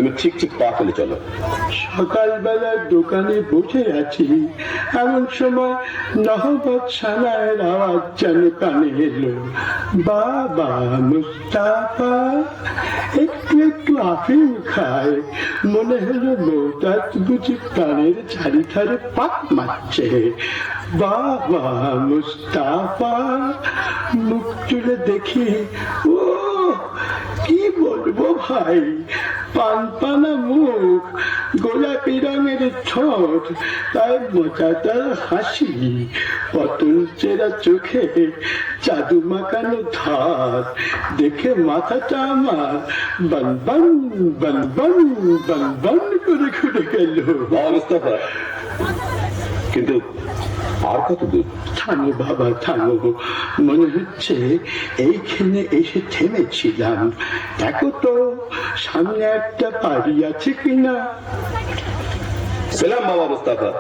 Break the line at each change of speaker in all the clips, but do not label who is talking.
তুমি ঠিক ঠিক পা ফেলে চলো।
সকালবেলা দোকানে বসে আছি, এমন সময় নহবত সানায়ের আওয়াজ যেন কানে এলো। বাবা মুস্তাফা একটু একটু আফিম খায়, মনে হলো মৌতাজ বুঝি প্রাণের চারিধারে পাক মারছে। বাবা মুস্তাফা, মুখ তুলে দেখি, ও কি বলবো ভাই, পানপানা মুখ, গোলাপি রঙের ঠোঁট, তাই মজাদার হাসি, পটল চেরা চোখে জাদু মাখানো ধার, দেখে মাথাটা আমার বন বন বন বন বন বন করে ঘুরে গেল।
মুস্তাফা, কিন্তু আর কত দূর?
থামো বাবা থামো, মনে হচ্ছে এইখানে এসে থেমেছিলাম। দেখো তো সামনে একটা বাড়ি আছে কিনা।
সালাম বাবা মুস্তাফা,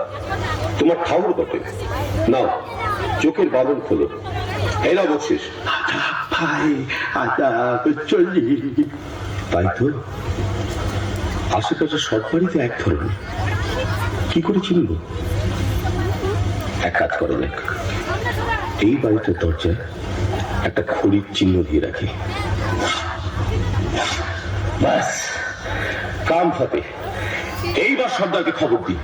তোমার ঠাকুর বটে। নাও চোখের বাঁধন খোলো, এই নাও বকশিস।
আদাব ভাই, আদাব, চলি।
তাই তো, আশেপাশে সব বাড়িতে এক ধরনের, কি করে চিনব? এক কাজ করা যাক, এই বাড়িটার দরজায় একটা খড়ির চিহ্ন দিয়ে রাখি, ব্যাস কাম ফাতে। এইবার সর্দারকে খবর দিই।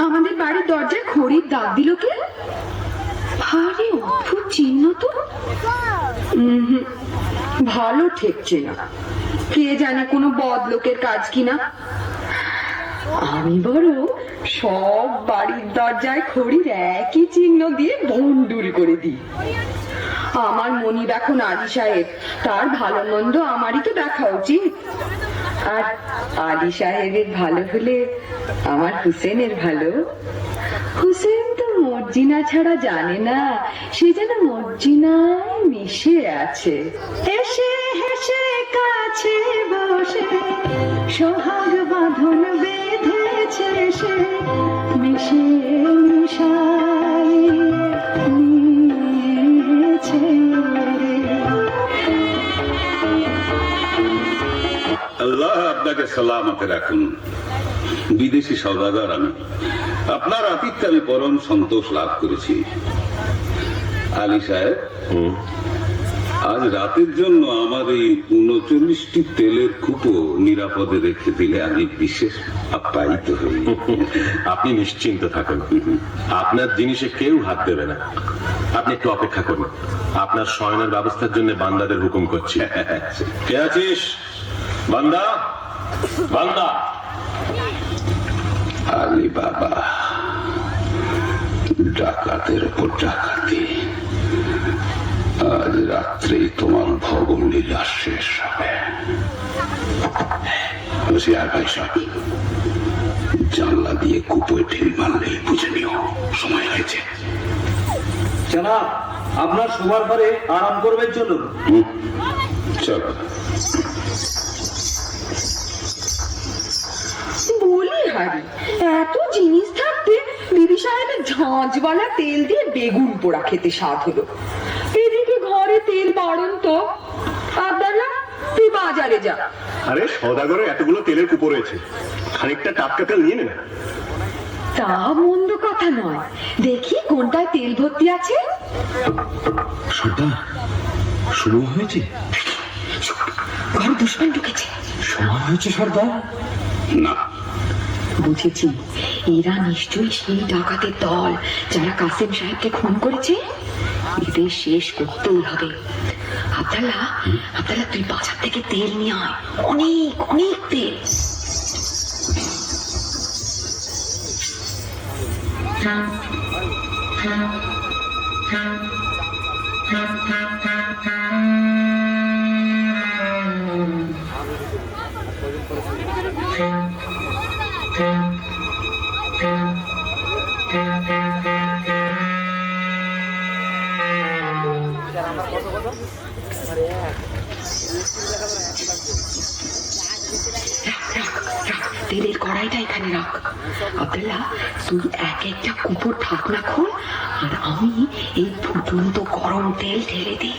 আমাদের বাড়ির দরজায় খড়ির দাগ দিল কে? ভারী অদ্ভুত চিহ্ন তো। ভালো ঠেকছে না, কে জানে কোনো বদলোকের কাজ কিনা। আমি বড় সব বাড়ির দরজায় খড়ির একই চিহ্ন দিয়ে ভন্ডুল করে দিই। আমার মনিব এখন আলী সাহেব, তার ভালো মন্দ আমারই তো দেখা উচিত। আর আলী সাহেবের ভালো হলে আমার হুসেনের ভালো। হুসেন তো মর্জিনা ছাড়া জানে না, সে যেন মর্জিনায় মিশে আছে। এসে হেসে কাছে বসে সোহাগ বাঁধন বেঁধেছে সে, মিশে মিশাই নিয়েছে।
আল্লাহ আপনাকে সালামতে রাখুন। বিদেশি সওদাগর আমি, আপনার আতিথ্যে আমি পরম সন্তোষ লাভ করেছি। আলী সাহেব, আজ রাতের জন্য আমার এই ৩৯টি তেলের কুপো নিরাপদে রেখে দিলে আমি বিশেষ আপ্যায়িত হই।
আপনি নিশ্চিন্ত থাকুন, আপনার জিনিসে কেউ হাত দেবে না। আপনি একটু অপেক্ষা করুন, আপনার শয়নের ব্যবস্থার জন্য বান্দাদের হুকুম করছি। কে আছিস বান্দা? বান্দা।
আলী বাবা, ডাকাতের উপর ডাকাতি, আজ রাত্রেই তোমার ভবন লীলা শেষ হবে। হুঁশিয়ার ভাই সাহেব, জানলা দিয়ে কুপোয় ঢিল মারলেই বুঝে নিও সময় হয়েছে।
জনাব, আপনার শোবার ঘরে আরাম করবার জন্য।
চলো।
বলি হারি, এত জিনিস থাকতে বিবি সাহেবের ঝাঁঝওয়ালা তেল দিয়ে বেগুন পোড়া খেতে স্বাদ হলো। এদিকে ঘরে তেল বাড়ন তো। আব্দুল্লাহ, তুই বাজারে যা।
আরে সওদাগরে এতগুলো তেলের কুপো রয়েছে, খানিকটা টাটকা তেল নিয়ে নে না।
তা মন্দ কথা নয়, দেখি কোনটায় তেল ভর্তি আছে।
সর্দার, শুরু হয়েছে।
ঘরে দুশ্মন ঢুকেছে।
সময় হয়েছে সর্দার।
না,
বুঝেছি, এরা নিশ্চয়ই সেই ডাকাতের দল যারা কাসেম সাহেবকে খুন করেছে। এদের শেষ করতেই হবে। আব্দুল্লাহ, আব্দুল্লাহ, তুই বাজার থেকে তেল নিয়ে আয়, অনেক অনেক তেল। কড়াইটা এখানে রাখ। আব্দুল্লাহ, তুই এক একটা কুপোর ঢাকনা খোল আর আমি এই ফুটন্ত গরম তেল ঢেলে দিই।